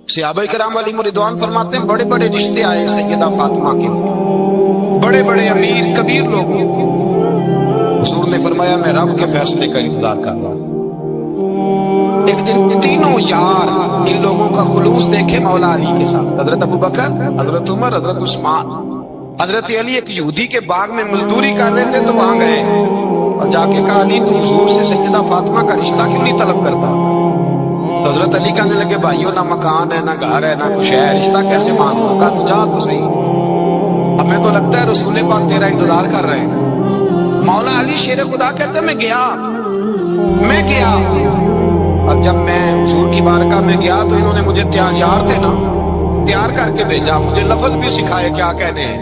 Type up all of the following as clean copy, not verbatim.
सहाबा किराम अलैहिम रिदवान फरमाते हैं बड़े बड़े रिश्ते आए सैयदा फातिमा के, बड़े बड़े अमीर कबीर लोग। हुजूर ने फरमाया मैं रब के फैसले का इंतजार कर रहा हूं। एक दिन तीनों यार इन लोगों का खुलूस देखे मौला अली के साथ, हजरत अबू बकर, हजरत उमर, हजरत उस्मान। हजरत अली एक यहूदी के बाग में मजदूरी कर रहे थे तो वहां गए और जाके कहा अली तू हुजूर से सैयदा फातिमा का रिश्ता क्यों नहीं तलब करता? तो हजरत अली कहने लगे भाइयों ना मकान है ना घर है ना कुछ है, रिश्ता कैसे मानूं? कहा तू जा तो सही, हमें तो लगता है रसूल पाक तेरा इंतजार कर रहे हैं। मौला अली शेर खुदा कहते मैं गया और जब मैं हुजूर की बारगाह में गया तो इन्होंने मुझे तैयार करके भेजा, मुझे लफ्ज भी सिखाए क्या कहने हैं।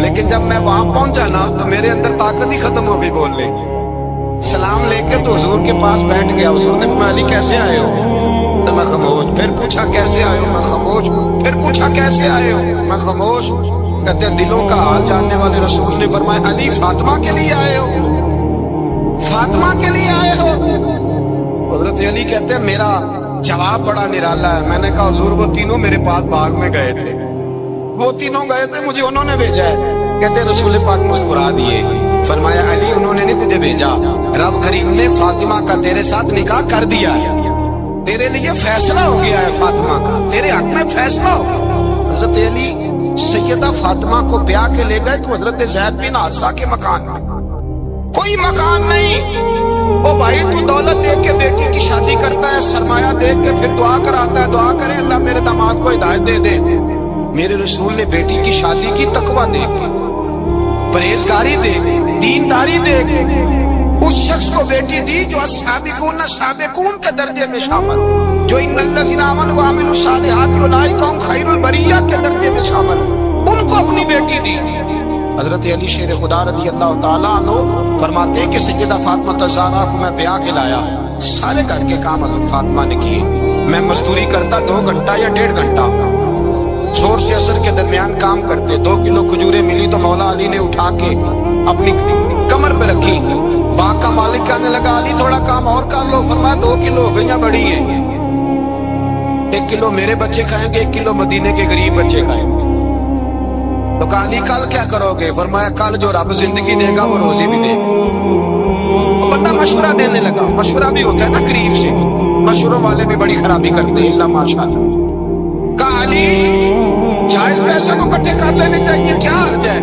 लेकिन जब मैं वहां पहुंचा ना तो मेरे अंदर ताकत ही खत्म हो गई बोलने की। सलाम लेके तो हुजूर के पास बैठ गया। हुजूर ने फरमाया अली कैसे आए हो? तो मैं खामोश। फिर पूछा कैसे आए हो? मैं खामोश। फिर पूछा कैसे आए हो? मैं खामोश। कहते दिलों का हाल जानने वाले रसूल ने फरमाया अली फातिमा के लिए आए हो? फातिमा के लिए आए हो? हजरत अली कहते हैं मेरा जवाब बड़ा निराला है। मैंने कहा हुजूर वो तीनों मेरे पास बाग में गए थे, वो तीनों गए थे, मुझे उन्होंने भेजा है। कहते रसूल पाक मुस्कुरा दिए, फरमाया अली उन्होंने नहीं तुझे भेजा, रब करीम ने फातिमा का तेरे साथ निकाह कर दिया है, तेरे लिए फैसला हो गया है फातिमा का, तेरे हक में फैसला हो गया। हजरत अली सैयदा फातिमा को ब्याह के ले गए तो हजरत ज़ैद बिन हारिसा के मकान में कोई मकान नहीं। ओ भाई तू दौलत देख के बेटी की शादी करता है, सरमाया देख के फिर दुआ कराता है, दुआ करे अल्लाह मेरे दामाद को हिदायत दे दे। मेरे रसूल ने बेटी की शादी की तकवा देख के, परहेजगारी देख, दीनदारी देख उस शख्स को बेटी दी जो साबिकून के दर्जे में शामिल, जो इन्नल्लज़ीना आमनू व अमिलुस्सालिहात उलाइका हुम खैरुल बरिया के दर्जे में शामिल, उनको अपनी बेटी दी। हजरत अली शेर खुदा रज़ी अल्लाह ताला अन्हु फरमाते हैं कि सैयदा फातिमा ज़हरा को मैं ब्याह के लाया, सारे घर के काम हजरत फातिमा ने किए। मैं मजदूरी करता 2 घंटा या 1.5 घंटा, जोर से असर के दरमियान काम करते। 2 किलो खजूरें मिली तो मौला अली ने उठा के अपनी कमर पे रखी। बाग का मालिक कहने लगा अली थोड़ा काम और कर लो। फरमाया 2 किलो हो गई बड़ी है, 1 किलो मेरे बच्चे खाएंगे, 1 किलो मदीने के गरीब बच्चे खाएंगे। तो कहा अली कल क्या करोगे? फरमाया कल जो रब जिंदगी देगा वो रोजी भी देगा। बंदा मशवरा देने लगा, मशवरा भी होता है ना करीब से, मशवरों वाले भी बड़ी खराबी करते हैं इल्ला माशाअल्लाह। कहा अली जायज पैसे को इकट्ठे कर लेने चाहिए, क्या हर्ज है?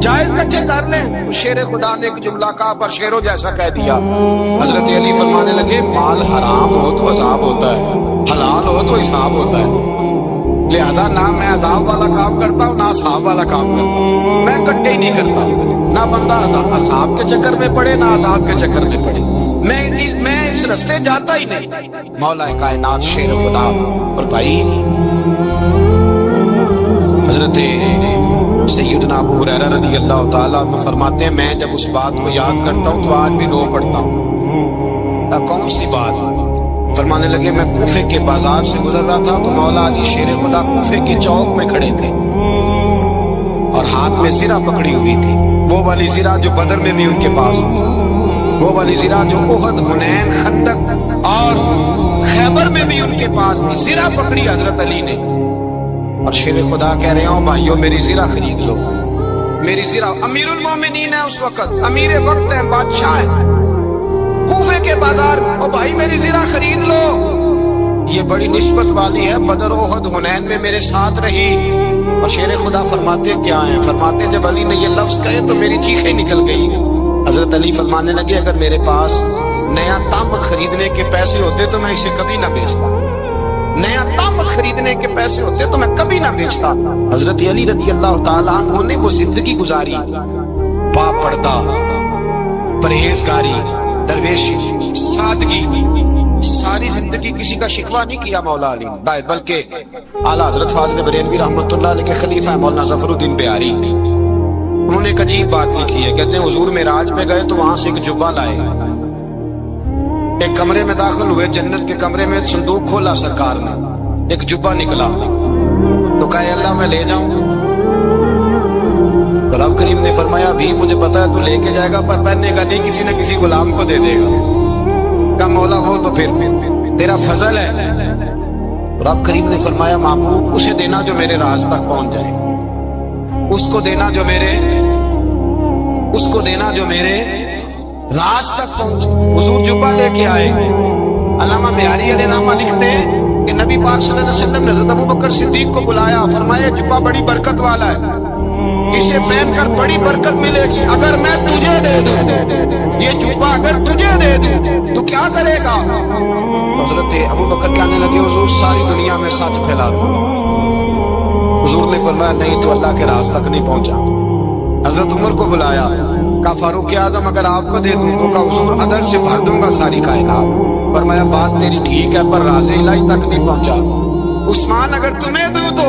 जायज इकट्ठे कर ले। शेर खुदा ने एक जुमला कहा पर शेरों जैसा कह दिया। हजरत अली फरमाने लगे माल हराम हो तो अजाब होता है, हलाल हो तो हिसाब होता है, लिहाजा ना मैं अजाब वाला काम करता हूँ ना असाब वाला काम करता हूँ, मैं इकट्ठे ही नहीं करता। ना बंदा असाब के चक्कर में पड़े ना अजाब के चक्कर में पड़े, मैं इस रास्ते जाता ही नहीं। मौला कायनात शेर खुदा। और भाई हजरत सैयदना अबू हुरैरा रज़ी अल्लाह ताला अन्हु फरमाते हैं मैं जब उस बात को याद करता हूँ तो आज भी रो पड़ता हूँ। कौन सी बात? फरमाने लगे मैं कूफे के बाजार से गुजर रहा था तो मौला अली शेर खुदा कूफे के चौक में खड़े थे और हाथ में ज़िरा पकड़ी हुई थी, वो वाली ज़िरा जो बदर में भी उनके पास थी, वो वाली ज़िरा जो उहद, हुनैन, खंदक और खैबर में भी उनके पास थी। ज़िरा पकड़ी हजरत अली ने और शेर खुदा कह रहे हो भाइयों मेरी ज़िरा खरीद लो, मेरी ज़िरा। अमीरुल मोमिनीन है उस वक्त, अमीर वक्त है, बादशाह है, कूफे के बाजार में। ओ भाई मेरी ज़िरा खरीद लो, ये बड़ी निस्बत वाली है, बदर उहद हुनैन में मेरे साथ रही। और शेर खुदा फरमाते क्या है? फरमाते जब अली ने ये लफ्ज कहे तो मेरी चीखें निकल गई। हजरत अली फरमाने लगे अगर मेरे पास नया तामत खरीदने के पैसे होते तो मैं इसे कभी ना बेचता, नया तामत खरीदने के पैसे होते तो मैं कभी ना बेचता। हजरत अली रज़ी अल्लाह ताला अन्हु ने वो जिंदगी गुजारी, बापर्दा, परहेजगारी, दरवेशी, सादगी, सारी जिंदगी किसी का शिकवा नहीं किया मौला अली, बल्कि आला हजरत फाज़िल बरेलवी रहमतुल्लाह अलैह के खलीफा है मौलाना ज़फरुद्दीन बिहारी, उन्होंने एक अजीब बात लिखी है। कहते हैं हुजूर मेराज में गए तो वहां से एक जुब्बा लाए, एक कमरे में दाखिल हुए, जन्नत के कमरे में संदूक खोला सरकार ने, एक जुब्बा निकला तो कहा अल्लाह मैं ले जाऊं? तो रब करीम ने फरमाया भी मुझे पता है तू लेके जाएगा पर पहनेगा नहीं, किसी न किसी गुलाम को दे देगा। कहा मौला हो तो फिर तेरा फजल है, रब करीम ने फरमाया महबूब उसे देना जो मेरे राज तक पहुंच जाए, उसको देना जो मेरे राज तक पहुंचे। हुजूर जुब्बा लेके आए। अल्लामा बिहारी अलैहिर्रहमा लिखते हैं कि नबी पाक सल्लल्लाहु अलैहि वसल्लम ने हज़रत अबू बकर सिद्दीक को बुलाया, फरमाया जुब्बा बड़ी बरकत वाला है, इसे पहनकर बड़ी बरकत मिलेगी। अगर मैं तुझे दे दूं, ये जुब्बा अगर तुझे दे दूं तो क्या करेगा? हज़रत अबू बकर कहने लगे हुजूर सारी दुनिया में सच फैला दूं। हुजूर ने फरमाया नहीं तो अल्लाह के राज तक नहीं पहुंचा। हज़रत उमर को बुलाया, कहा फारूक आजम अगर आपको दे दूं तो कहा हुजूर अदर से भर दूंगा सारी कायनात। फरमाया बात तेरी ठीक है पर राज़े इलाही तक नहीं पहुंचा। उस्मान अगर तुम्हें दूं तो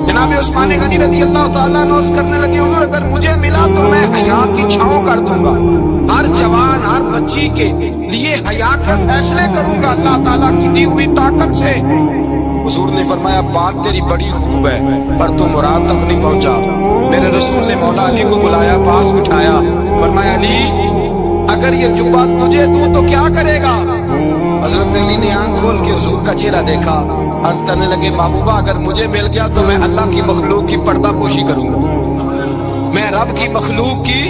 जनाब उस्मान गनी रज़ी अल्लाह ताला अन्हु अर्ज़ करने लगे हुजूर अगर मुझे मिला तो मैं हया की छांव कर दूंगा, हर जवान हर बच्ची के लिए हया के फैसले करूंगा अल्लाह ताला की दी हुई ताकत से। हुजूर ने फरमाया बात तेरी बड़ी खूब है पर तू मुराद तक नहीं पहुंचा। मेरे रसूल ने मौला अली को बुलाया, पास बिठाया, फरमाया अली अगर ये जुब्बा तुझे दूं तो क्या करेगा? हजरत अली ने आंख खोल के हुजूर का चेहरा देखा, अर्ज करने लगे महबूबा अगर मुझे मिल गया तो मैं अल्लाह की मखलूक की पर्दा पोशी करूंगा, मैं रब की मखलूक की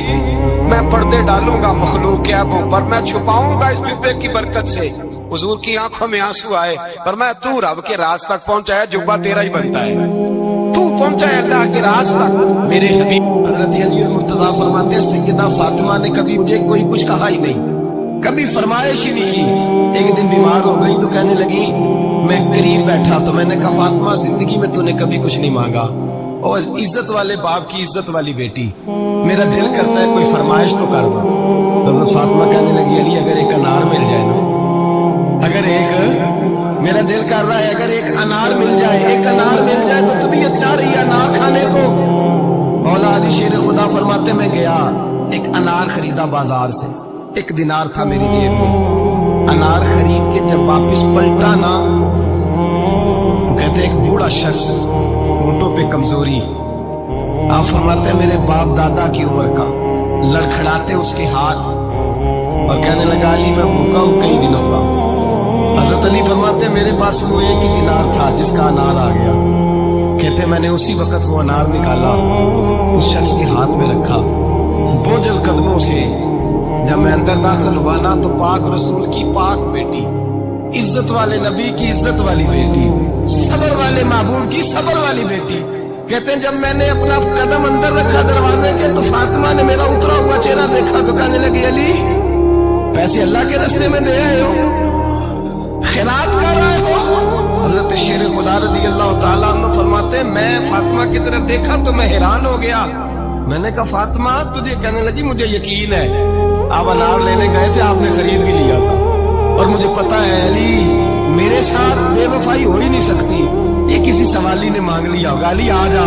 मैं पर्दे डालूंगा मखलूक के ऐबों पर, मैं छुपाऊंगा इस जुब्बे की बरकत से। हुजूर की आंखों में आंसू आए, पर मैं तू रब के राज तक पहुंचा है, जुब्बा तेरा ही बनता है, तू पहुंचा है अल्लाह के राज तक। मेरे हबीब हजरत अली मुर्तजा फरमाते हैं सैयदा फातिमा ने कभी मुझे कोई कुछ कहा ही नहीं, कभी फरमाइश ही नहीं की। एक दिन बीमार हो गई तो कहने लगी, मैं करीब बैठा तो मैंने कहा फातिमा जिंदगी में तूने कभी कुछ नहीं मांगा, और इज्जत वाले बाप की इज्जत वाली बेटी, मेरा दिल करता है कोई फरमाइश तो कर दो। तो फातिमा कहने लगी अली अगर एक अनार मिल जाए ना, अगर एक मेरा दिल कर रहा है अगर एक अनार मिल जाए, एक अनार मिल जाए तो तबीयत चाह रही है अनार खाने को। मौला अली शेर खुदा फरमाते मैं गया एक अनार खरीदा बाजार से, एक दिनार था मेरी जेब में, अनार खरीद के जब वापस पलटा ना तो कहते एक बूढ़ा शख्स, होंठों पे कमजोरी, आप फरमाते मेरे बाप दादा की उम्र का, लड़खड़ाते उसके हाथ और कहने लगा अली मैं भूखा हूं कई दिनों का। हजरत अली फरमाते मेरे पास वो एक ही दिनार था जिसका अनार आ गया। कहते मैंने उसी वक्त वो अनार निकाला, उस शख्स के हाथ में रखा, बोझल कदमों से जब मैं अंदर दाखिल हुआ ना तो पाक रसूल की पाक बेटी, इज्जत वाले नबी की इज्जत वाली बेटी, सबर वाले महबूब की सबर वाली बेटी। कहते हैं जब मैंने अपना कदम अंदर रखा दरवाजे के तो फातिमा ने मेरा उतरा हुआ चेहरा देखा तो कहने लगी अली पैसे अल्लाह के रास्ते में दे आए हो, खैरात कर रहे हो। हजरत शेर खुदा रज़ी अल्लाह ताला अन्हु फरमाते मैं फातिमा की तरफ देखा तो मैं हैरान हो गया। मैंने कहा फातिमा तुझे, कहने लगी मुझे यकीन है आप अनार लेने गए थे, आपने खरीद भी लिया था, और मुझे पता है अली मेरे साथ बेवफाई हो ही नहीं सकती, ये किसी सवाली ने मांग लिया होगा। अली आ जा,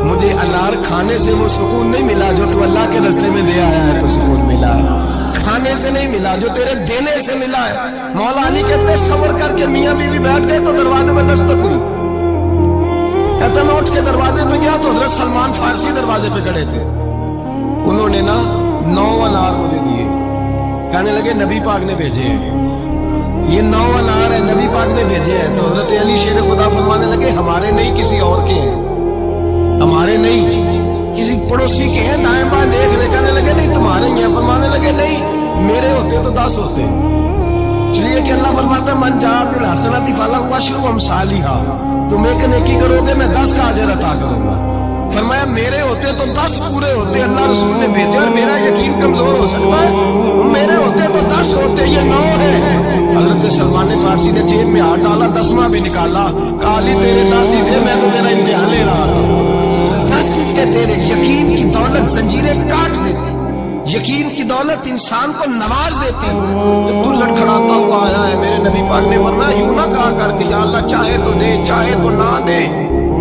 मुझे अनार खाने से वो सुकून नहीं मिला जो तू अल्लाह के रास्ते में दे आया है तो सुकून मिला है, खाने से नहीं मिला जो तेरे देने से मिला है। मौला अली कहते सबर करके मियां बीवी बैठ गए तो दरवाजे में दस्तक हुई, कहते मैं उठ के दरवाजे पे गया तो हजरत सलमान फारसी दरवाजे पे खड़े थे, उन्होंने ना 9 अनार मुझे दिए, कहने लगे नबी पाक ने भेजे हैं, ये 9 अनार है नबी पाक ने भेजे हैं। तो हजरत अली शेर खुदा फरमाने लगे हमारे नहीं किसी और के हैं, हमारे नहीं किसी पड़ोसी के हैं, दाएं बाएं देख रहे, कहने लगे नहीं तुम्हारे ही हैं, फरमाने लगे नहीं मेरे होते तो 10 होते, इसलिए कि अल्लाह फरमाता मन जा बिल हसनती फलहु अशरु अमसालिहा, तुम एक नेकी करोगे मैं 10 का अजर अता करूंगा। फरमाया मेरे होते तो 10 पूरे होते, अल्लाह रसूल ने भेजे और मेरा यकीन कमजोर हो सकता है, मेरे होते तो 10 होते, ये 9 है। हजरत सलमान फारसी ने जेब में हाथ डाला, 10वां भी निकाला, कहा अली तेरे 10 ही थे, मैं तो तेरा इम्तिहान ले रहा था। 10 के तेरे यकीन की दौलत जंजीरें काट देती, यकीन की दौलत इंसान को नवाज देती। जब तू लड़खड़ाता हुआ आया है मेरे नबी पाक ने फरमाया यूं ना कहा कर के या अल्लाह चाहे तो दे चाहे तो ना दे,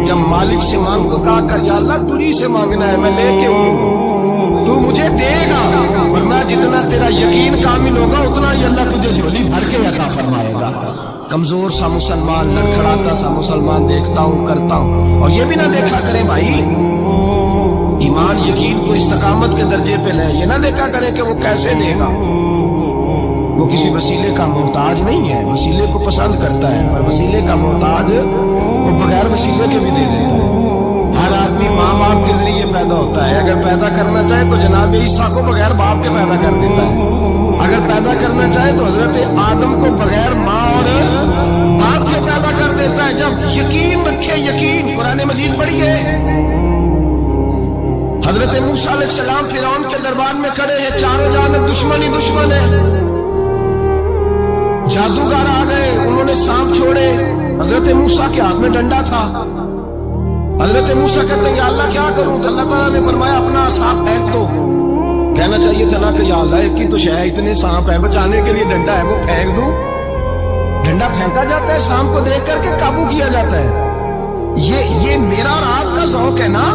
जब मालिक से मांग तो कहा कर या अल्लाह तुझी से मांगना है मैं लेके हूँ, तू मुझे देगा, फरमाया जितना तेरा यकीन कामिल होगा उतना ही अल्लाह तुझे झोली भर के अता फरमाएगा। कमजोर सा मुसलमान, लड़खड़ाता सा मुसलमान देखता हूँ करता हूँ, और ये भी ना देखा करे भाई ईमान यकीन को इस्तकामत के दर्जे पे ले, ये ना देखा करे कि वो कैसे देगा, वो وہ کسی وسیلے کا محتاج نہیں ہے، وسیلے کو پسند کرتا ہے، پر وسیلے کا محتاج وہ بغیر وسیلے کے بھی دے دیتا ہے۔ ہر آدمی ماں باپ کے ذریعے پیدا ہوتا ہے، اگر پیدا کرنا چاہے تو جناب عیسیٰ کو بغیر باپ کے پیدا کر دیتا ہے، اگر پیدا کرنا چاہے تو حضرت آدم کو بغیر ماں اور باپ کے پیدا کر دیتا ہے۔ جب یقین رکھے، یقین، قرآن مجید پڑھیے، حضرت موسیٰ علیہ السلام فرعون کے دربار میں کھڑے ہیں، چاروں جانب دشمن ہی دشمن ہے، جادوگر آ گئے، انہوں نے سانپ چھوڑے، حضرت موسیٰ کے ہاتھ میں ڈنڈا تھا۔ حضرت موسیٰ کہتے ہیں یا اللہ کیا کروں؟ تو اللہ تعالیٰ نے فرمایا اپنا سانپ پھینک دو۔ کہنا چاہیے تھا نا کہ یا اللہ ایک ہی تو شے ہے، اتنے سانپ ہے، بچانے کے لیے ڈنڈا ہے وہ پھینک دوں۔ ڈنڈا پھینکا جاتا ہے، سانپ کو دیکھ کر کے قابو کیا جاتا ہے۔ یہ میرا اور آپ کا ذوق ہے نا،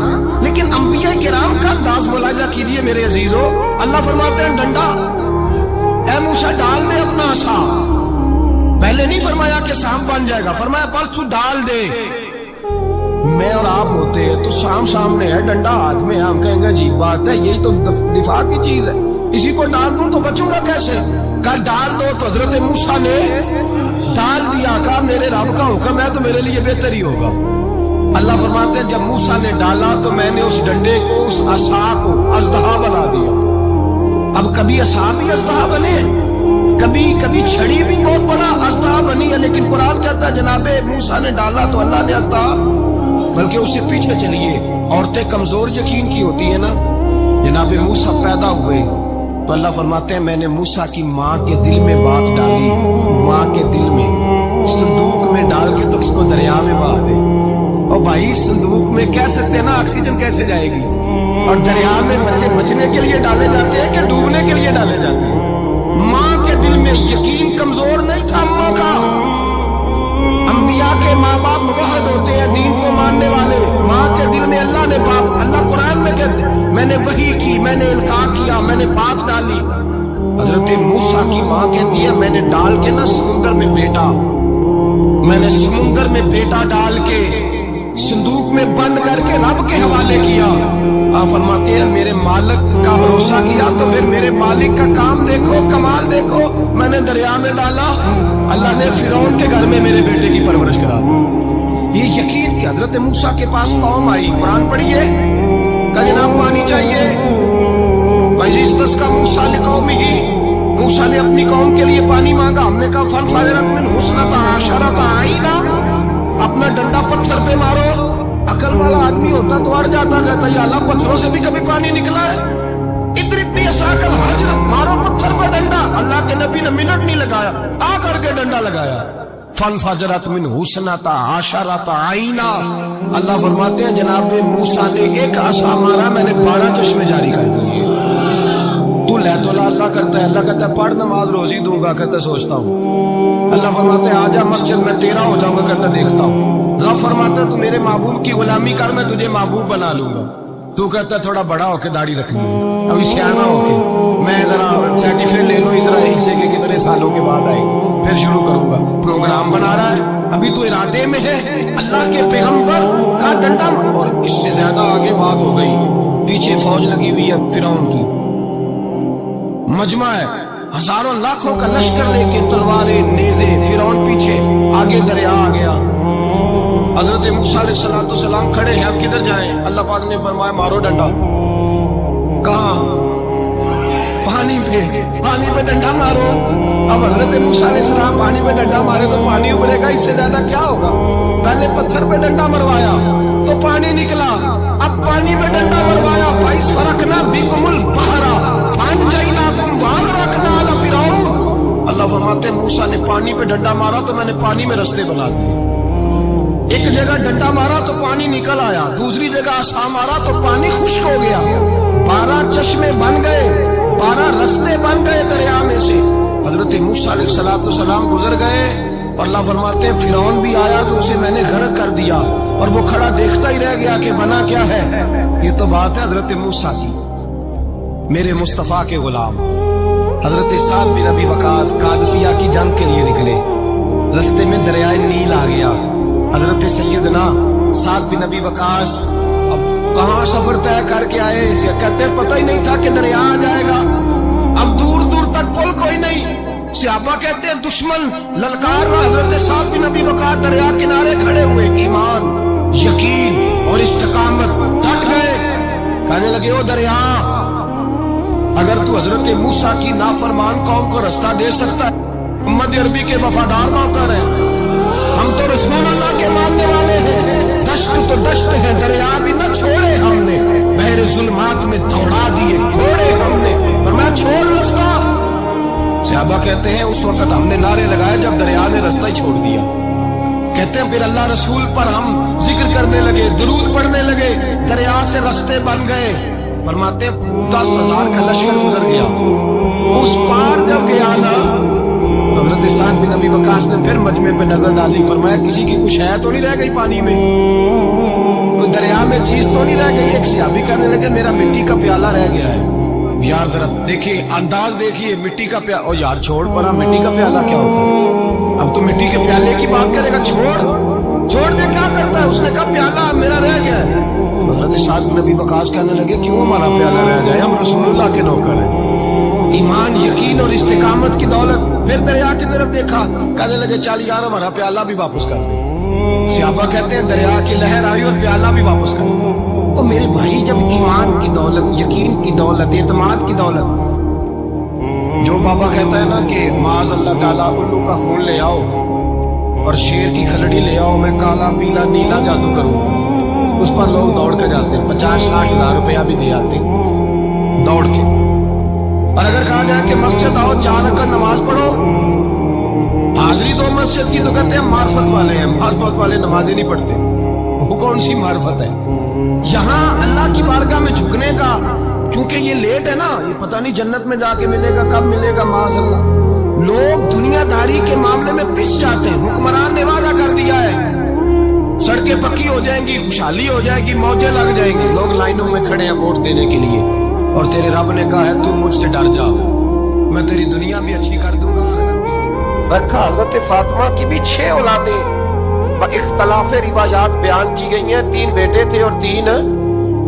لیکن انبیاء کرام کا انداز ملاحظہ کیجیے میرے عزیزو۔ اللہ فرماتے ہیں ڈنڈا، اے موسیٰ ڈال دے اپنا عصا۔ پہلے نہیں فرمایا کہ سانپ بن جائے گا، فرمایا بس تو ڈال دے۔ میں اور آپ ہوتے ہیں تو سانپ سامنے ہے، ڈنڈا ہاتھ میں ہے، ہم کہیں گے عجیب بات ہے، یہی تو دفاع کی چیز ہے، اسی کو ڈال دوں تو بچوں گا کیسے؟ کہا ڈال دو، تو حضرت موسیٰ نے ڈال دیا، کہا میرے رب کا حکم ہے تو میرے لیے بہتر ہی ہوگا۔ اللہ فرماتے ہیں جب موسیٰ نے ڈالا تو میں نے اس ڈنڈے کو، اس عصا کو اژدہا بنا دیا۔ اب کبھی عصا بھی اژدہا بنے، کبھی چھڑی بھی بہت بڑا اژدہا بنی ہے، لیکن قرآن کہتا ہے جناب موسیٰ نے ڈالا تو اللہ نے اژدہا، بلکہ اس سے پیچھے چلیے، عورتیں کمزور یقین کی ہوتی ہیں نا، جناب موسیٰ پیدا ہوئے تو اللہ فرماتے ہیں میں نے موسیٰ کی ماں کے دل میں بات ڈالی، ماں کے دل میں، صندوق میں ڈال کے تو اس کو دریا میں بہا دے۔ اور بھائی صندوق میں کہہ سکتے ہیں نا آکسیجن کیسے جائے گی، اور دریا میں بچے بچنے کے لیے ڈالے جاتے ہیں کہ ڈوبنے کے لیے ڈالے جاتے ہیں؟ ماں کے دل میں یقین کمزور نہیں تھا ماں کا۔ انبیاء کے ماں باپ موحد ہوتے ہیں، دین کو ماننے والے، ماں کے دل میں اللہ نے بات، اللہ قرآن میں کہتے ہیں میں نے وحی کی، میں نے القاء کیا، میں نے بات ڈالی۔ حضرت موسیٰ کی ماں کہتی ہے میں نے ڈال کے نا سمندر میں بیٹا، میں نے سمندر میں بیٹا ڈال کے صندوق میں بند کر کے رب کے حوالے کیا۔ آپ فرماتے ہیں میرے مالک کا بھروسہ کیا تو پھر میرے مالک کا کام دیکھو، کمال دیکھو، میں نے دریا میں ڈالا، اللہ نے فرعون کے گھر میں میرے بیٹے کی پرورش کرا دی۔ یہ یقین کہ حضرت موسیٰ کے پاس قوم آئی، قرآن پڑھیے، کہ جناب پانی چاہیے، وَإِذِ اسْتَسْقَىٰ مُوسَىٰ لِقَوْمِهِ، موسیٰ نے اپنی قوم کے لیے پانی مانگا، ہم نے کہا فَانْفَجَرَتْ مِنْهُ اثْنَتَا عَشَرَةَ عَيْنًا، اپنا ڈنڈا پتھر پہ مارو۔ عقل والا آدمی ہوتا تو اڑ جاتا، کہتا یا اللہ پتھروں سے بھی کبھی پانی نکلا ہے؟ اضرب بعصاک الحجر، مارو پتھر پہ ڈنڈا۔ اللہ کے نبی نے منٹ نہیں لگایا، آ کر کے ڈنڈا لگایا، فانفجرت منہ اثنتا عشرۃ عینا۔ اللہ فرماتے ہیں جناب موسیٰ نے ایک عصا مارا، میں نے 12 چشمے جاری کر دیے۔ تو لے تو اللہ کرتا ہے، اللہ کہتا ہے پڑھ نماز روزی دوں گا، کہتا ہے سوچتا ہوں۔ اللہ فرماتے ہیں آجا مسجد میں تیرا ہو جاؤں گا، کہتا ہے دیکھتا ہوں۔ رب فرماتا ہے تو میرے محبوب کی غلامی کر، میں تجھے محبوب بنا لوں گا۔ تو کہتا ہے تھوڑا بڑا ہو کے داڑھی رکھنی ہے، ابھی سیانا ہو کے میں ذرا سرٹیفکیٹ لے لوں، ذرا حصے کے کتنے سالوں کے بعد آئے گی، پھر شروع کروں گا۔ پروگرام بنا رہا ہے، ابھی تو ارادے میں ہے اللہ کے پیغمبر کا ڈنڈا، اور اس سے زیادہ آگے بات ہو گئی، پیچھے فوج لگی ہوئی ہے فرعون کی، مجمع ہے، ہزاروں لاکھوں کا لشکر لے کے، تلواریں نیزے، فرعون پیچھے، آگے دریا آ گیا۔ حضرت موسیٰ علیہ السلام کھڑے ہیں، اب کدھر جائیں؟ اللہ پاک نے فرمایا مارو ڈنڈا۔ کہاں؟ پانی پہ ڈنڈا مارو۔ اب حضرت موسیٰ علیہ السلام پانی پہ ڈنڈا مارے تو پانی ابلے گا، اس سے زیادہ کیا ہوگا؟ پہلے پتھر پہ ڈنڈا مروایا تو پانی نکلا، اب پانی پہ ڈنڈا مروایا، فَإِذْ فَرَقْنَا بِكُمُ الْبَحْرَ فَأَنْجَيْنَاكُمْ وَأَغْرَقْنَا آلَ فِرْعَوْنَ۔ اللہ فرماتے ہیں موسیٰ نے پانی پہ ڈنڈا مارا تو میں نے پانی میں رستے بنا دیے۔ ایک جگہ ڈنڈا مارا تو پانی نکل آیا، دوسری جگہ عصا مارا تو پانی خشک ہو گیا، 12 چشمے بن گئے، 12 رستے بن گئے دریا میں سے۔ حضرت موسیٰ علیہ السلام گزر گئے، اور اللہ فرماتے ہیں فرعون بھی آیا تو اسے میں نے غرق کر دیا، اور وہ کھڑا دیکھتا ہی رہ گیا کہ بنا کیا ہے۔ یہ تو بات ہے حضرت موسیٰ کی، میرے مصطفیٰ کے غلام حضرت سعد بن ابی وقاص قادسیہ کی جنگ کے لیے نکلے، رستے میں دریائے نیل آ گیا۔ حضرت سیدنا سعد بن ابی وقاص اب کہاں سفر طے کر کے آئے، کہتے پتہ ہی نہیں تھا کہ دریا آ جائے گا، اب دور دور تک پل کوئی نہیں، सहाबा कहते हैं दुश्मन ललकार रहा, हजरत साद बिन अबी वक़ास दरिया किनारे खड़े हुए, ईमान, यकीन और इस्तिकामत, डट गए। कहने लगे ओ दरिया, अगर तू हजरत मूसा की नाफरमान कौम को रास्ता दे सकता है, मोहम्मद अरबी के वफादार नौकर हैं, हम तो रसूल अल्लाह के मानने वाले हैं, दश्त तो दश्त है, दरिया भी न छोड़े हमने, बहरे जुल्मात में दौड़ा दिए, छोड़े हमने, पर मैं छोड़ रास्ता। सहाबा कहते हैं उस वक्त हमने नारे लगाए जब दरिया ने रास्ता ही छोड़ दिया। कहते हैं फिर अल्लाह रसूल पर हम जिक्र करने लगे, दुरूद पढ़ने लगे, दरिया से रास्ते बन गए। फरमाते हैं 10,000 का लश्कर गुजर गया। उस पार जब गया ना, हजरत साद बिन अबी वक़ास ने फिर मजमे पे नजर डाली, फरमाया किसी की कुछ है तो नहीं रह गई पानी में, कोई दरिया में चीज तो नहीं रह गई। एक सहाबी कहने लगे मेरा मिट्टी का प्याला रह गया है। यार जरा देखिए, अंदाज देखिए, मिट्टी का प्याला, ओ यार छोड़ परा, मिट्टी का प्याला क्या होता है, अब तो मिट्टी के प्याले की बात करेगा, छोड़ दे, क्या करता है। उसने कहा प्याला मेरा रह गया है। हजरत साद बिन अबी वक़ास कहने लगे क्यों हमारा प्याला रह गया, हम रसूलुल्लाह के नौकर हैं। ईमान, यकीन और इस्तिकामत की दौलत। फिर दरिया की तरफ देखा, कहने लगे चल यार हमारा प्याला भी वापस कर दे। सहाबा कहते हैं दरिया की लहर आई और प्याला भी वापस कर दे। ओ मेरे भाई, जब ईमान की दौलत, यकीन की दौलत, एतमाद की दौलत, जो बाबा कहता है ना कि माज अल्लाह ताला उल्लू का खून ले आओ और शेर की खलड़ी ले आओ, मैं काला पीला नीला जादू करूंगा, उस पर लोग दौड़ के जाते हैं, 50-60 हजार रुपया भी दे आते हैं दौड़ के। और अगर कहा जाए कि मस्जिद आओ 4 रकात नमाज पढ़ो, हाजिरी दो मस्जिद की, तो कहते हैं मार्फत वाले हैं, मार्फत वाले नमाजें नहीं पढ़ते। वो कौन सी मार्फत है। यहाँ अल्लाह की बारगाह में झुकने का, चूंकि ये लेट है ना, ये पता नहीं जन्नत में जाके मिलेगा, कब मिलेगा, माज़अल्लाह। लोग दुनियादारी के मामले में पिस जाते हैं। हुक्मरान ने वादा कर दिया है सड़कें पक्की हो जाएंगी, खुशहाली हो जाएगी, मौजें लग जाएंगी, लोग लाइनों में खड़े हैं वोट देने के लिए, और तेरे रब ने कहा है तू मुझसे डर जा, मैं तेरी दुनिया भी अच्छी कर दूंगा। रखा हज़रत फातिमा की भी 6 औलादें इख्तलाफ रिवायात बयान की गई हैं। 3 बेटे थे और 3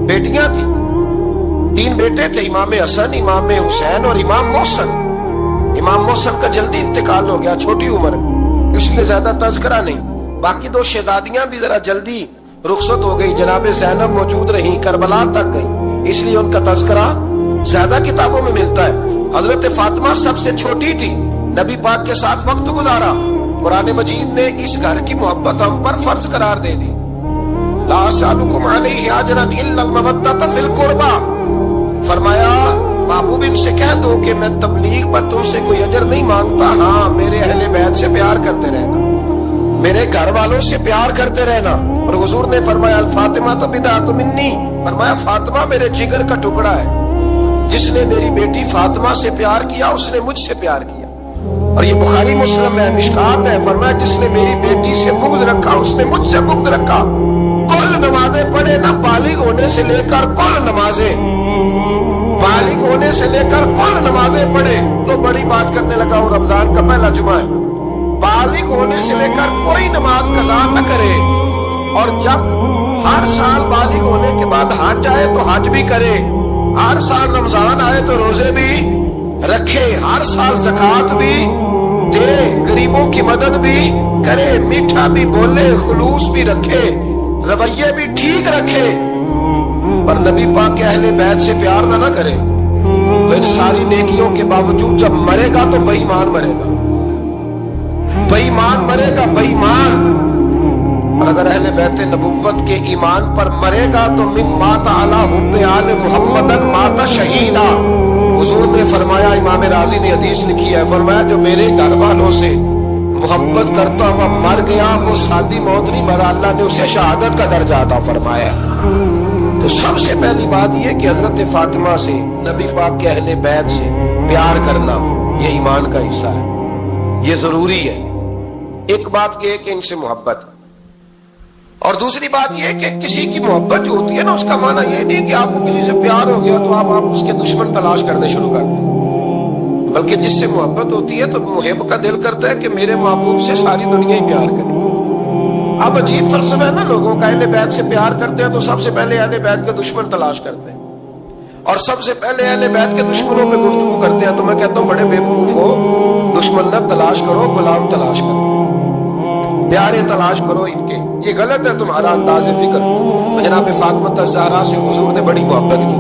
बेटियां थी। 3 बेटे थे, इमाम हसन, इमाम हुसैन और इमाम मोहसन। इमाम मोहसन का जल्दी इंतकाल हो गया, छोटी उम्र, इसलिए ज्यादा तज़किरा नहीं। बाकी 2 शहजादियां भी जरा जल्दी रुखसत हो गई, जनाब ज़ैनब मौजूद रही, करबला तक गई, इसलिए उनका तज़किरा ज्यादा किताबों में मिलता है। हजरत फातिमा सबसे छोटी थी, नबी पाक के साथ वक्त गुजारा। कुरान मजीद ने इस घर की मोहब्बत हम पर फर्ज करार दे दी। ला असअलुकुम अलैहि अजरन इल्ला अल-मवद्दत फिल कुर्बा। फरमाया महबूब इनसे कह दो कि मैं तबलीग पर तुमसे कोई अजर नहीं मांगता, हाँ मेरे अहले बैत से प्यार करते रहना, मेरे घर वालों से प्यार करते रहना। और हुजूर ने फरमाया अल फातिमा तो बिदअतुम मिन्नी, फरमाया फातिमा मेरे जिगर का टुकड़ा है, जिसने मेरी बेटी फातिमा से प्यार किया उसने मुझसे प्यार किया। और ये बुखारी मुस्लिम है, मिशकात है, फरमाया जिसने मेरी बेटी से बुग़्ज़ रखा उसने मुझसे बुग़्ज़ रखा। कुल नमाजें पढ़े ना, बालिग होने से लेकर कुल नमाजें, बालिग होने से लेकर कुल नमाजें पढ़े। तो बड़ी बात करने लगा हूँ, रमजान का पहला जुमा है, बालिग होने से लेकर कोई नमाज कज़ा न करे, और जब हर साल बालिग होने के बाद हज आए तो हज भी करे, हर साल रमजान आए तो रोजे भी रखे, हर साल ज़कात भी दे, गरीबों की मदद भी करे, मीठा भी बोले, खुलूस भी रखे, रवैये भी ठीक रखे, पर नबी पाक के अहले बैत से प्यार ना करे, तो इन सारी नेकियों के बावजूद जब मरेगा तो बेईमान मरेगा, बेईमान मरेगा, बेईमान। और अगर अहले बैत नबुव्वत के ईमान पर मरेगा तो मिन माता अला हुब्बे आले मुहम्मदन माता शहीदा। हुजूर ने फरमाया, इमाम राजी ने हदीस लिखी है, फरमाया जो मेरे घर वालों से मोहब्बत करता हुआ मर गया वो सादी मौत नहीं मरा, अल्लाह ने उसे शहादत का दर्जा अता फरमाया। तो सबसे पहली बात यह कि हजरत फातिमा से, नबी पाक के अहले बैत से प्यार करना ये ईमान का हिस्सा है, ये जरूरी है। एक बात यह है कि इनसे मोहब्बत, और दूसरी बात यह कि किसी की मोहब्बत जो होती है ना, उसका माना यह नहीं कि आपको किसी से प्यार हो गया तो आप उसके दुश्मन तलाश करने शुरू कर दें, बल्कि जिससे मोहब्बत होती है तो मुहिब का दिल करता है कि मेरे महबूब से सारी दुनिया ही प्यार करे। अब अजीब फलसफा है ना लोगों का, अहले बैत से प्यार करते हैं तो सबसे पहले अहले बैत का दुश्मन तलाश करते हैं, اور سب سے پہلے اہل بیت کے دشمنوں پہ گفتگو کرتے ہیں. تو میں کہتا ہوں بڑے بیوقوف ہو, دشمن نہ تلاش کرو, غلام تلاش کرو, پیارے تلاش کرو ان کے. یہ غلط ہے تمہارا انداز فکر. تو جناب فاطمہ الزہرا سے حضور نے بڑی محبت کی.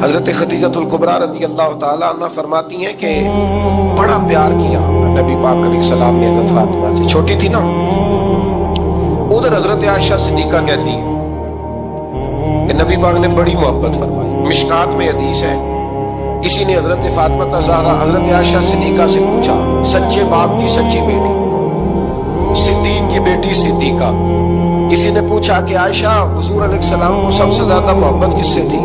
حضرت خدیجہ الکبریٰ رضی اللہ تعالی عنہ فرماتی ہیں کہ بڑا پیار کیا نبی پاک علیہ السلام نے حضرت فاطمہ سے. چھوٹی تھی نا. ادھر حضرت عائشہ صدیقہ کہتی ہیں کہ نبی پاک نے بڑی محبت فرمائی. مشکات میں حدیث ہے, کسی نے حضرت فاطمہ الزہرا حضرت عائشہ صدیقہ سے پوچھا, سچے باپ کی سچی بیٹی, صدیق کی بیٹی صدیقہ, کسی نے پوچھا کہ عائشہ حضور علیہ السلام کو سب سے زیادہ محبت کس سے تھی؟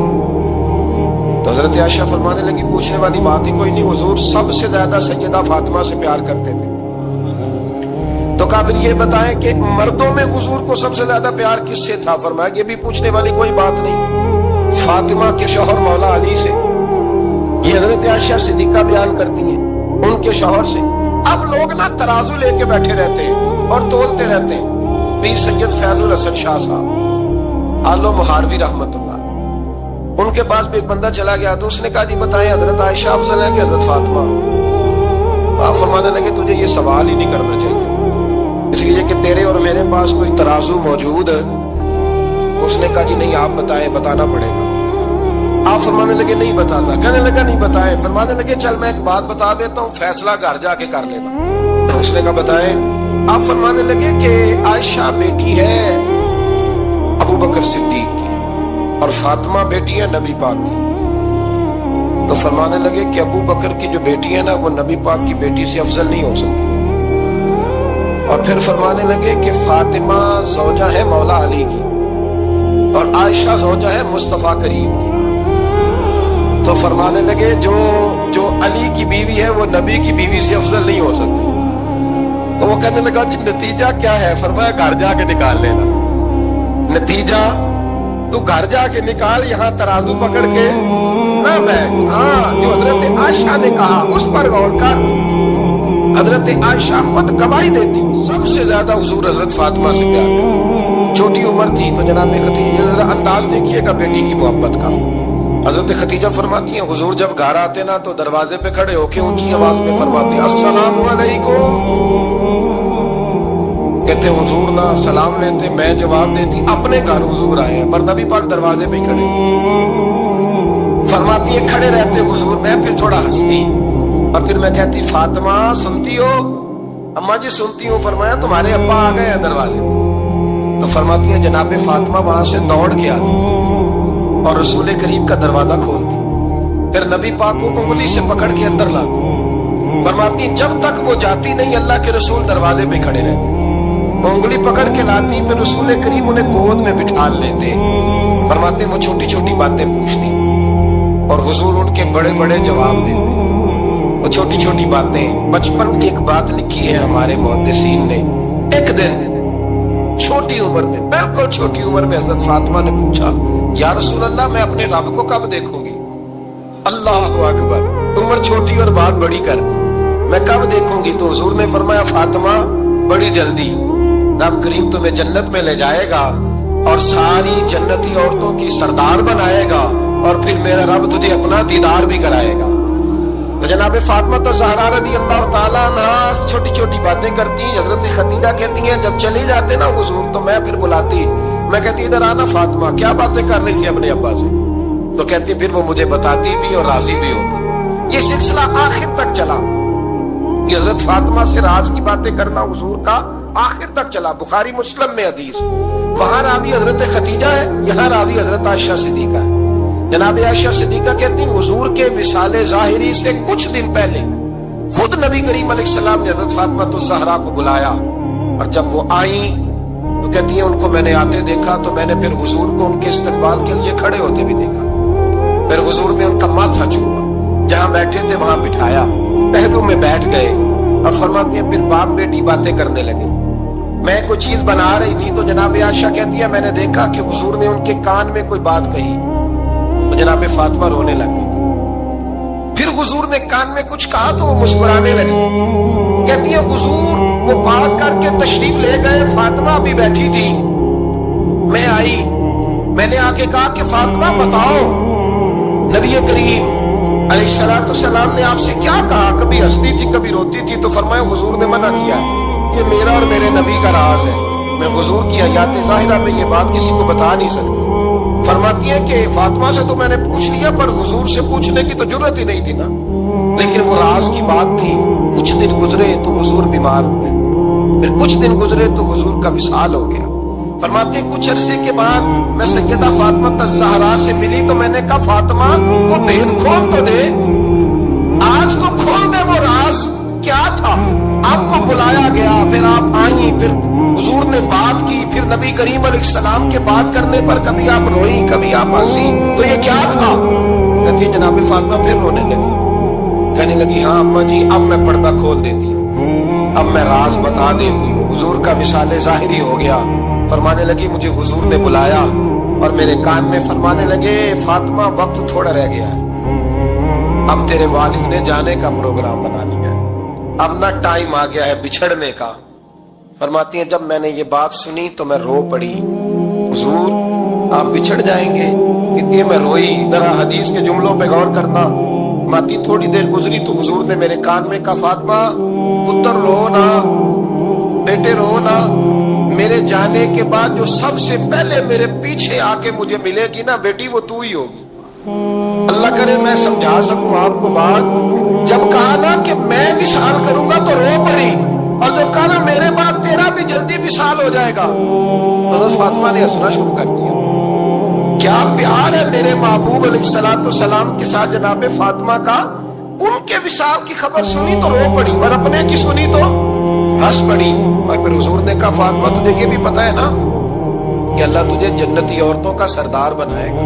تو حضرت عائشہ فرمانے لگی پوچھنے والی بات ہی کوئی نہیں, حضور سب سے زیادہ سیدہ فاطمہ سے پیار کرتے تھے. تو کہا پھر یہ بتائیں کہ مردوں میں حضور کو سب سے زیادہ پیار کس سے تھا؟ فرمایا یہ بھی پوچھنے والی کوئی بات نہیں, فاطمہ کے شوہر مولا علی سے. یہ حضرت عائشہ صدیقہ بیان کرتی ہیں ان کے شوہر سے. اب لوگ نا ترازو لے کے بیٹھے رہتے ہیں اور تولتے رہتے ہیں. پیر سید فیض الحسن شاہ صاحب آلو مہاروی رحمت اللہ, ان کے پاس بھی ایک بندہ چلا گیا. تو اس نے کہا جی بتائیں حضرت عائشہ افضل ہے کہ حضرت فاطمہ؟ آپ فرمانے لگے تجھے یہ سوال ہی نہیں کرنا چاہیے, اس لیے کہ تیرے اور میرے پاس کوئی ترازو موجود ہے. اس نے کہا جی نہیں آپ بتائیں, بتانا پڑے گا. آپ فرمانے لگے نہیں بتاتا. کہنے لگا نہیں بتائیں. فرمانے لگے چل میں ایک بات بتا دیتا ہوں, فیصلہ گھر جا کے کر لینا. اس نے کہا بتائیں. آپ فرمانے لگے کہ عائشہ بیٹی ہے ابو بکر صدیق کی اور فاطمہ بیٹی ہے نبی پاک کی. تو فرمانے لگے کہ ابو بکر کی جو بیٹی ہے نا وہ نبی پاک کی بیٹی سے افضل نہیں ہو سکتی. اور پھر فرمانے لگے کہ فاطمہ زوجہ ہے مولا علی کی اور عائشہ زوجہ ہے مصطفیٰ کریم کی. تو فرمانے لگے جو علی کی بیوی ہے وہ نبی کی بیوی سے افضل نہیں ہو سکتی. تو وہ کہنے لگا جی نتیجہ کیا ہے؟ فرمایا گھر جا کے نکال لینا. نتیجہ تو گھر جا کے نکال, یہاں ترازو پکڑ کے نہ بیٹھ. ہاں جو حضرت عائشہ نے کہا اس پر غور کر. حضرت عائشہ خود گواہی دیتی سب سے زیادہ حضور حضرت فاطمہ سے پیار کرتی. چھوٹی عمر تھی تو جناب خدیجہ ذرا انداز دیکھیے گا بیٹی کی محبت کا. حضرت خدیجہ فرماتی ہیں حضور جب گھر آتے نا تو دروازے پہ کھڑے ہو کے اونچی آواز میں فرماتے السلام علیکم. کہتے حضور نہ سلام لیتے, میں جواب دیتی. اپنے گھر حضور آئے ہیں پر نبی پاک دروازے پہ کھڑے. فرماتی ہے کھڑے رہتے حضور, میں پھر تھوڑا ہنستی اور پھر میں کہتی فاطمہ سنتی ہو؟ اماں جی سنتی ہوں. فرمایا تمہارے ابا آ گئے ہیں دروازے. تو فرماتی ہیں جناب فاطمہ وہاں سے دوڑ کے آتی اور رسول کریم کا دروازہ کھولتی, پھر نبی پاک کو انگلی سے پکڑ کے اندر لاتی. فرماتی جب تک وہ جاتی نہیں اللہ کے رسول دروازے پہ کھڑے رہتے. وہ انگلی پکڑ کے لاتی, پھر رسول کریم انہیں گود میں بٹھا لیتے. فرماتے وہ چھوٹی چھوٹی باتیں پوچھتی اور حضور ان کے بڑے بڑے جواب دیتے. وہ چھوٹی چھوٹی باتیں. بچپن کی ایک بات لکھی ہے ہمارے محدثین نے. ایک دن چھوٹی عمر میں, بالکل چھوٹی عمر میں حضرت فاطمہ نے پوچھا یا رسول اللہ میں اپنے رب کو کب دیکھوں گی؟ اللہ اکبر, عمر چھوٹی اور بات بڑی کر دی. میں کب دیکھوں گی؟ تو حضور نے فرمایا فاطمہ بڑی جلدی. رب کریم تمہیں جنت میں لے جائے گا اور ساری جنتی عورتوں کی سردار بنائے گا اور پھر میرا رب تجھے اپنا دیدار بھی کرائے گا. تو جناب فاطمہ الزہرا رضی اللہ تعالیٰ عنہ چھوٹی چھوٹی باتیں کرتی. حضرت خدیجہ کہتی ہیں جب چلی جاتے نا حضور تو میں پھر بلاتی, میں کہتی ادھر آنا فاطمہ, کیا باتیں کر رہی تھی اپنے ابا سے؟ تو کہتی پھر وہ مجھے بتاتی بھی اور راضی بھی ہوتی. یہ سلسلہ آخر تک چلا. یہ حضرت فاطمہ سے راز کی باتیں کرنا حضور کا آخر تک چلا. بخاری مسلم میں حدیث, وہاں راوی حضرت خدیجہ ہے, یہاں راوی حضرت عائشہ صدیقہ ہے. جناب عائشہ صدیقہ کہتی ہیں حضور کے وصال ظاہری سے کچھ دن پہلے خود نبی کریم علیہ السلام نے حضرت فاطمہ الزہرا کو بلایا اور جب وہ آئیں تو کہتی ہیں ان کو میں نے آتے دیکھا تو میں نے پھر حضور کو ان کے استقبال کے لیے کھڑے ہوتے بھی دیکھا. پھر حضور نے ان کا ماتھا چوما, جہاں بیٹھے تھے وہاں بٹھایا, پہلو میں بیٹھ گئے اور فرماتی ہیں پھر باپ بیٹی باتیں کرنے لگے. میں کوئی چیز بنا رہی تھی تو جناب عائشہ کہتی ہے میں نے دیکھا کہ حضور نے ان کے کان میں کوئی بات کہی تو جناب فاطمہ رونے لگی. پھر حضور نے کان میں کچھ کہا تو وہ مسکرانے لگی. کہتی ہے حضور وہ بات کر کے تشریف لے گئے, فاطمہ بھی بیٹھی تھی, میں آئی میں نے آ کے کہا کہ فاطمہ بتاؤ نبی کریم علیہ السلام نے آپ سے کیا کہا؟ کبھی ہنستی تھی کبھی روتی تھی، تو فرمایا حضور نے منع کیا ہے، یہ میرا اور میرے نبی کا راز ہے، میں حضور کی حیات ظاہرہ میں یہ بات کسی کو بتا نہیں سکتی۔ فرماتی ہیں کہ فاطمہ سے تو میں نے پوچھ لیا، پر حضور سے پوچھنے کی تو جرت ہی نہیں تھی نا، لیکن وہ راز کی بات تھی۔ کچھ دن گزرے تو حضور بیمار ہو گئے، پھر کچھ دن گزرے تو حضور کا وصال ہو گیا۔ فرماتے ہیں کچھ عرصے کے بعد میں سیدہ فاطمہ الزہرا سے ملی تو میں نے کہا فاطمہ وہ بھید کھول تو دے، آج تو کھول دے وہ راز کیا تھا۔ آپ کو بلایا گیا، پھر آپ آئیں، پھر حضور نے بات کی، پھر نبی کریم علیہ السلام کے بات کرنے پر کبھی آپ روئی کبھی آپ ہنسی، تو یہ کیا تھا؟ کہتی جناب فاطمہ پھر رونے لگی، کہنے لگی ہاں اماں جی اب میں پردہ کھول دیتی ہوں، اب میں راز بتا دیتی ہوں۔ حضور کا وصال ظاہری ہو گیا۔ فرمانے لگی مجھے حضور نے بلایا اور میرے کان میں فرمانے لگے فاطمہ وقت تھوڑا رہ گیا ہے، اب تیرے والد نے جانے کا پروگرام بنا لیا ہے، اب نہ ٹائم آ گیا ہے بچھڑنے کا۔ فرماتی ہیں جب میں نے یہ بات سنی تو میں رو پڑی، حضور آپ بچھڑ جائیں گے؟ کہتی ہے میں روئی۔ ذرا حدیث کے جملوں پہ غور کرنا۔ ماتی تھوڑی دیر گزری تو حضور نے میرے کان میں کہا فاطمہ پتر رو نہ، بیٹے رو نہ، میرے جانے کے بعد جو سب سے پہلے میرے پیچھے آ کے مجھے ملے گی نا بیٹی وہ تو ہی ہوگی۔ اللہ کرے میں سمجھا سکوں آپ کو بات، جب کہا نا کہ میں وصال کروں گا تو رو پڑی، اور جب کہا نا میرے بعد تیرا بھی جلدی وصال ہو جائے گا، حضرت فاطمہ نے ہنسنا شروع کر دیا۔ کیا پیار ہے میرے محبوب علیہ السلام کے ساتھ جناب فاطمہ کا۔ ان کے وصال کی خبر سنی تو رو پڑی، اور اپنے کی سنی تو ہنس پڑی۔ اور پھر حضور نے کہا فاطمہ تجھے یہ بھی پتا ہے نا کہ اللہ تجھے جنتی عورتوں کا سردار بنائے گا،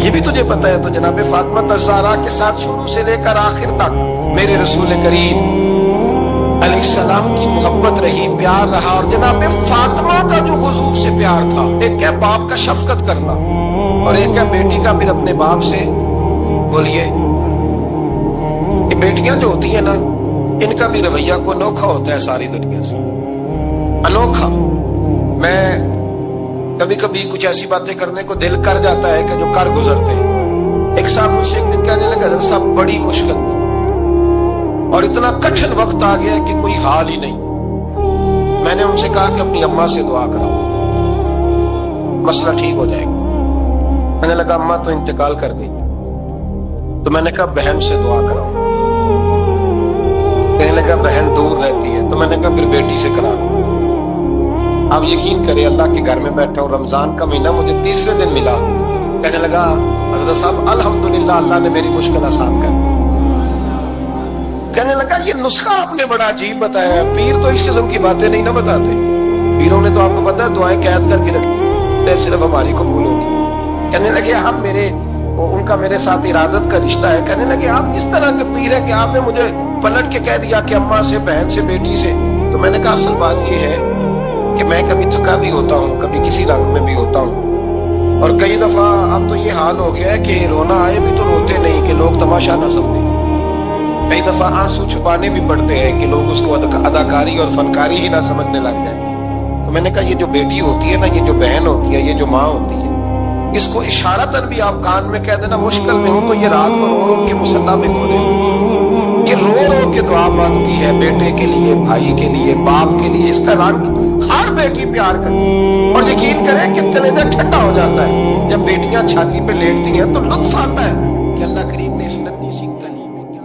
یہ بھی تجھے پتا ہے۔ تو جناب فاطمہ الزہرا کے ساتھ شروع سے لے کر آخر تک میرے رسول کریم علیہ السلام کی محبت رہی، پیار رہا۔ اور جناب فاطمہ کا جو حضور سے پیار تھا، ایک ہے باپ کا شفقت کرنا اور ایک ہے بیٹی کا پھر اپنے باپ سے، بولیے یہ بیٹیاں جو ہوتی ہیں نا ان کا بھی رویہ کو انوکھا ہوتا ہے ساری دنیا سے، انوکھا۔ میں کبھی کبھی کچھ ایسی باتیں کرنے کو دل کر جاتا ہے کہ جو کر گزرتے ہیں۔ ایک صاحب مجھ سے ایک دن کہنے لگا حضرت صاحب بڑی مشکل تھی اور اتنا کٹھن وقت آ گیا کہ کوئی حال ہی نہیں۔ میں نے ان سے کہا کہ اپنی اماں سے دعا کراؤ، مسئلہ ٹھیک ہو جائے گا۔ میں نے لگا اماں تو انتقال کر گئی، تو میں نے کہا بہن سے دعا کراؤ۔ کہنے لگا بہن دور رہتی ہے، تو میں نے کہا پھر بیٹی سے کرا دو۔ آپ یقین کریں اللہ کے گھر میں بیٹھا ہوں، رمضان کا مہینہ مجھے تیسرے دن ملا، کہنے لگا حضرت صاحب الحمدللہ اللہ نے میری مشکل آسان کر دی۔ کہنے لگا یہ نسخہ آپ نے بڑا عجیب بتایا، پیر تو اس قسم کی باتیں نہیں نہ بتاتے، پیروں نے تو آپ کو پتا ہے دعائیں قید کر کے رکھی، صرف ہماری قبول ہوگی۔ کہنے لگے ہم ان کا میرے ساتھ ارادت کا رشتہ ہے۔ کہنے لگے آپ کس طرح کے پیر ہیں کہ آپ نے مجھے پلٹ کے کہہ دیا کہ اماں سے، بہن سے، بیٹی سے۔ تو میں نے کہا اصل بات یہ ہے کہ میں کبھی تھکا بھی ہوتا ہوں، کبھی کسی رنگ میں بھی ہوتا ہوں، اور کئی دفعہ اب تو یہ حال ہو گیا ہے کہ رونا آئے بھی تو روتے نہیں کہ لوگ تماشا نہ سمجھیں، کئی دفعہ آنسو چھپانے بھی پڑتے ہیں کہ لوگ اس کو اداکاری اور فنکاری ہی نہ سمجھنے لگ جائیں۔ تو میں نے کہا یہ جو بیٹی ہوتی ہے نا، یہ جو بہن ہوتی ہے، یہ جو ماں ہوتی ہے، اس کو اشارتاً بھی آپ کان میں کہہ دینا مشکل میں ہو تو یہ رات کو رو رو کے مصلی پہ کھو دیتی، یہ رو رو کے دعا مانگتی ہے بیٹے کے لیے، بھائی کے لیے، باپ کے لیے۔ اس کا رنگ ہر بیٹی پیار کرتی، اور یقین کریں کہ کلیجہ ٹھنڈا ہو جاتا ہے جب بیٹیاں چھاتی پہ لیٹتی ہیں، تو لطف آتا ہے کہ اللہ کریم نے اس ننھی سی کلی میں کیا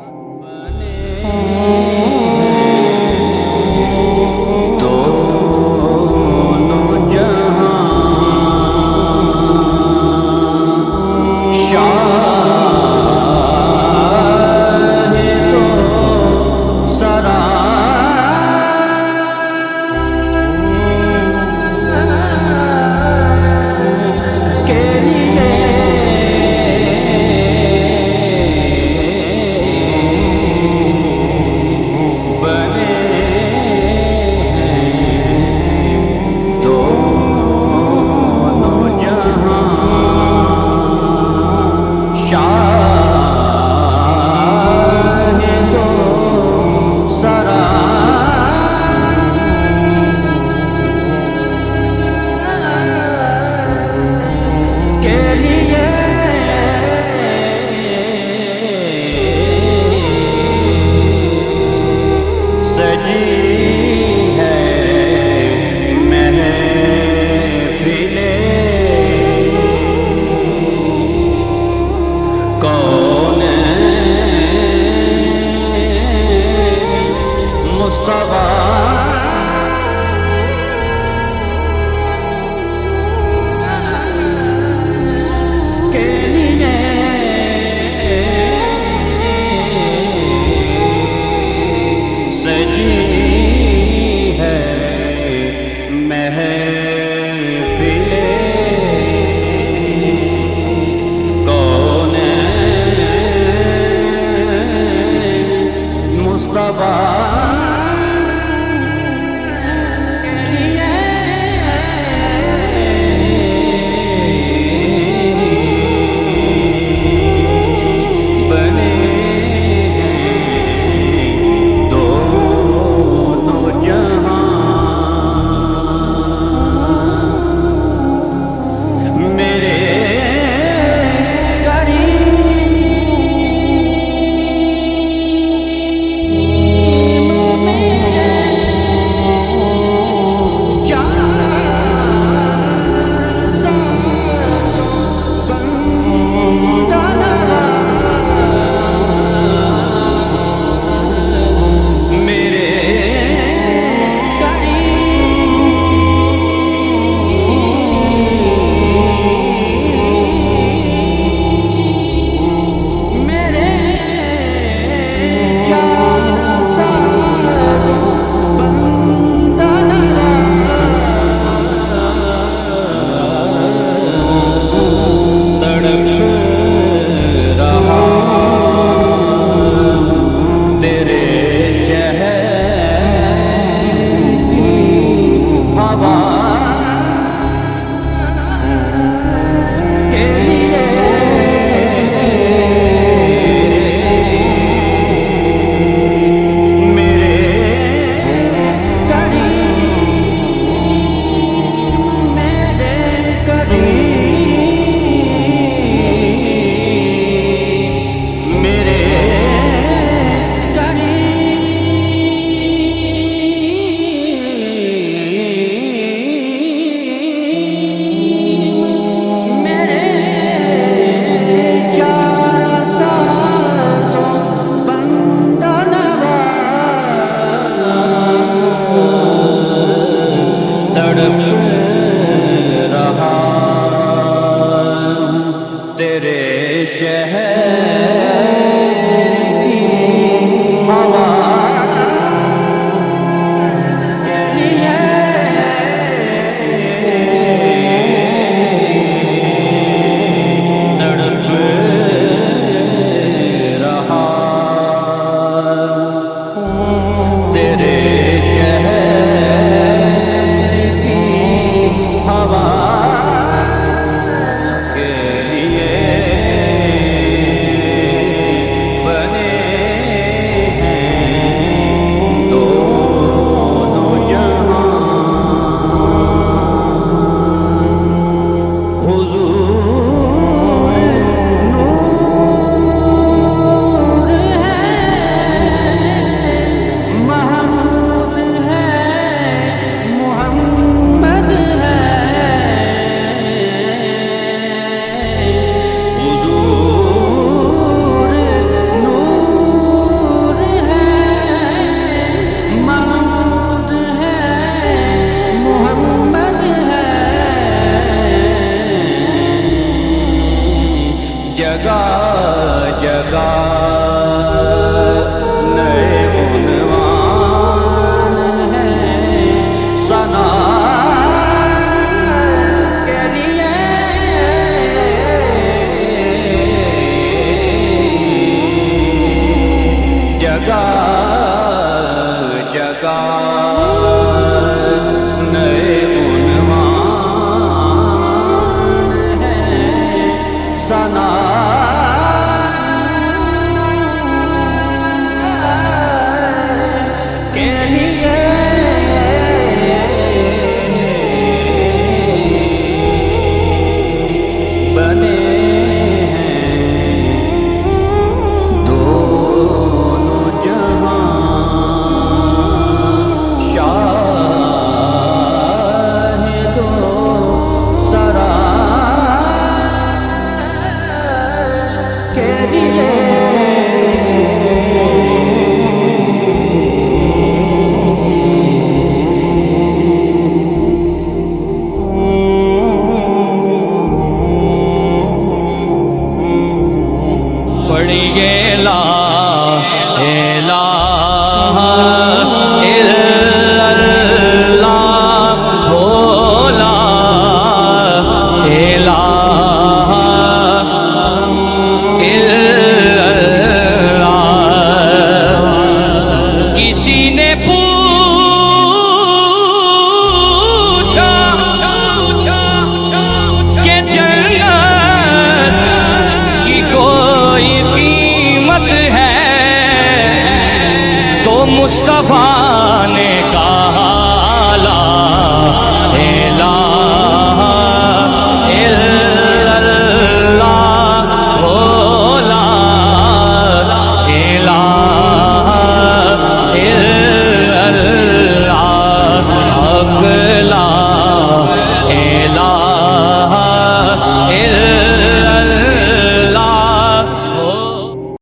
आवाज